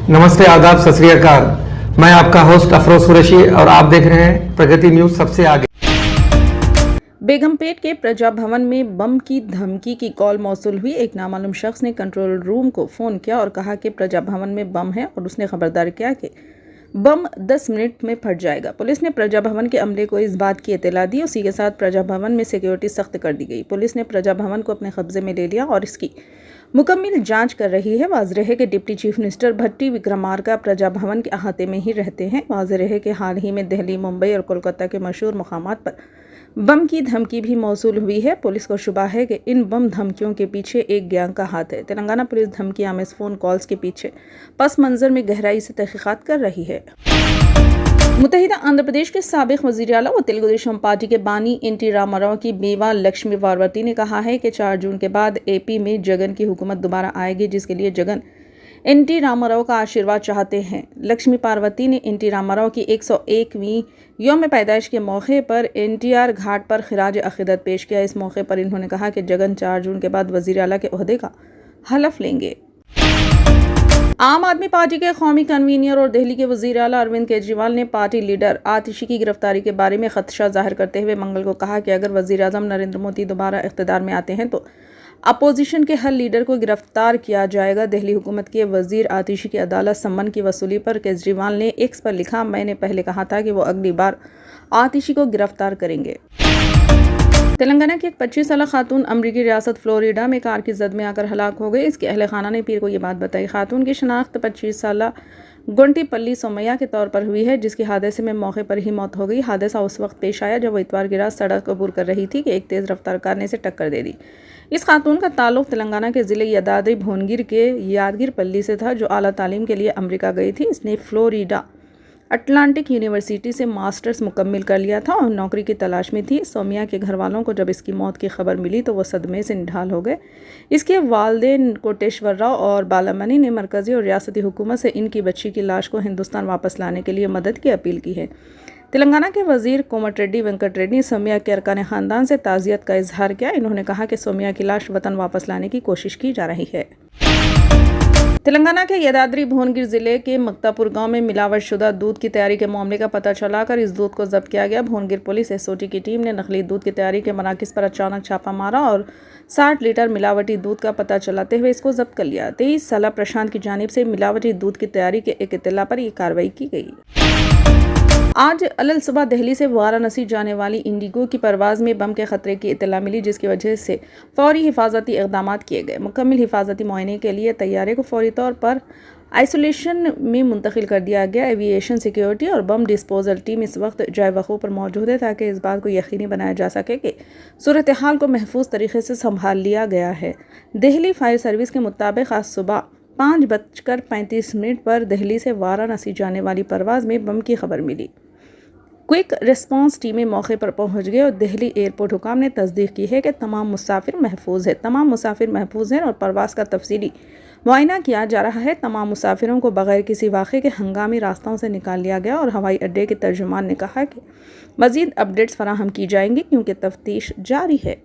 नमस्ते, आदाब, सत श्री अकाल। मैं आपका होस्ट अफरोज कुरैशी और आप देख रहे हैं प्रगति न्यूज सबसे आगे। बेगमपेट के प्रजा भवन में बम की धमकी की कॉल मौसूल हुई। एक नामालूम शख्स ने कंट्रोल रूम को फ़ोन किया और कहा कि प्रजा भवन में बम है और उसने खबरदार किया कि बम 10 मिनट में फट जाएगा। पुलिस ने प्रजा भवन के अमले को इस बात की इत्तला दी। उसी के साथ प्रजा भवन में सिक्योरिटी सख्त कर दी गई। पुलिस ने प्रजा भवन को अपने कब्जे में ले लिया और इसकी मुकम्मल जांच कर रही है। वाज़ेह है कि डिप्टी चीफ मिनिस्टर भट्टी विक्रमार्का प्रजा भवन के अहाते में ही रहते हैं। वाज़ेह है कि हाल ही में दिल्ली, मुंबई और कोलकाता के मशहूर मकामात पर बम की धमकी भी मौसूल हुई है। पुलिस को शुबा है कि इन बम धमकियों के पीछे एक गैंग का हाथ है। तेलंगाना पुलिस धमकी आमेज फ़ोन कॉल्स के पीछे पस मंज़र में गहराई से तहक़ीक़ात कर रही है। मुत्तहिदा आंध्र प्रदेश के साबिक़ वज़ीर आला व तेलुगु देशम पार्टी के बानी एन.टी. रामाराव की बेवा लक्ष्मी पार्वती ने कहा है कि 4 जून के बाद AP में जगन की हुकूमत दोबारा आएगी, जिसके लिए जगन एन.टी. रामाराव का आशीर्वाद चाहते हैं। लक्ष्मी पार्वती ने एन.टी. रामाराव की 101वीं यौम पैदाइश के मौके पर NTR घाट पर खिराज अक़ीदत पेश किया। इस मौके पर इन्होंने कहा कि जगन 4 जून के बाद वज़ीर आला के ओहदे का हलफ लेंगे। आम आदमी पार्टी के कौमी कन्वीनर और दिल्ली के वज़ीर आला अरविंद केजरीवाल ने पार्टी लीडर आतिशी की गिरफ्तारी के बारे में खदशा जाहिर करते हुए मंगल को कहा कि अगर वज़ीर आज़म नरेंद्र मोदी दोबारा इख्तिदार में आते हैं तो अपोजिशन के हर लीडर को गिरफ्तार किया जाएगा। दिल्ली हुकूमत के वज़ीर आतिशी की अदालत सम्मन की वसूली पर केजरीवाल ने एक्स पर लिखा, मैंने पहले कहा था कि वो अगली बार आतिशी को गिरफ्तार करेंगे। तेलंगाना की एक 25 साला खातून अमरीकी रियासत फ्लोरिडा में कार की जद में आकर हलाक हो गई। इसके अहल खाना ने पीर को ये बात बताई। खातून की शनाख्त 25 साला गुंटीपल्ली सोमैया के तौर पर हुई है, जिसकी हादसे में मौके पर ही मौत हो गई। हादसा उस वक्त पेश आया जब वो इतवार की रात सड़क अबूर कर रही थी कि एक तेज़ रफ्तार कार ने इसे टक्कर दे दी। इस खातून का ताल्लुक तेलंगाना के ज़िले यादाद्री भुवनगिर के यादगिर पल्ली से था, जो आला तालीम के लिए अमरीका गई थी। इसने फ्लोरिडा अटलांटिक यूनिवर्सिटी से मास्टर्स मुकम्मिल कर लिया था और नौकरी की तलाश में थी। सोमिया के घर वालों को जब इसकी मौत की खबर मिली तो वो सदमे से निढाल हो गए। इसके वालिदैन कोटेश्वर राव और बालामणि ने मरकज़ी और रियासती हुकूमत से इनकी बच्ची की लाश को हिंदुस्तान वापस लाने के लिए मदद की अपील की है। तेलंगाना के वज़ीर कोमटिरेड्डी वेंकट रेड्डी ने सोमिया के अरकान ख़ानदान से ताज़ियत का इजहार किया। इन्होंने कहा कि सोमिया की लाश वतन वापस लाने की कोशिश की जा रही है। तेलंगाना के यादाद्री भुवनगिर ज़िले के मक्तापुर गांव में मिलावट शुदा दूध की तैयारी के मामले का पता चलाकर इस दूध को जब्त किया गया। भुवनगिर पुलिस SOT की टीम ने नकली दूध की तैयारी के मराकज़ पर अचानक छापा मारा और 60 लीटर मिलावटी दूध का पता चलाते हुए इसको जब्त कर लिया। 23 साला प्रशांत की जानिब से मिलावटी दूध की तैयारी के एक इत्तला पर यह कार्रवाई की गई। आज अलल सुबह दिल्ली से वाराणसी जाने वाली इंडिगो की परवाज़ में बम के ख़तरे की इत्तला मिली, जिसकी वजह से फ़ौरी हिफाजती इक़दामात किए गए। मुकम्मल हिफाजती मुआयने के लिए तैयारे को फ़ौरी तौर पर आइसोलेशन में मुंतकिल कर दिया गया। एविएशन सिक्योरिटी और बम डिस्पोजल टीम इस वक्त जाए वक़ूफ़ पर मौजूद है ताकि इस बात को यकीनी बनाया जा सके कि सूरत हाल को महफूज तरीके से संभाल लिया गया है। दिल्ली फायर सर्विस के मुताबिक आज सुबह 5:35 पर दिल्ली से वाराणसी जाने वाली परवाज़ में बम की खबर मिली। क्विक रिस्पांस टीमें मौके पर पहुंच गए और दिल्ली एयरपोर्ट हुकाम ने तस्दीक की है कि तमाम मुसाफिर महफूज हैं और परवाज़ का तफसीली मुआयना किया जा रहा है। तमाम मुसाफिरों को बगैर किसी वाक़े के हंगामी रास्तों से निकाल लिया गया और हवाई अड्डे के तर्जुमान ने कहा कि मज़ीद अपडेट्स फराहम की जाएंगी क्योंकि तफ्तीश जारी है।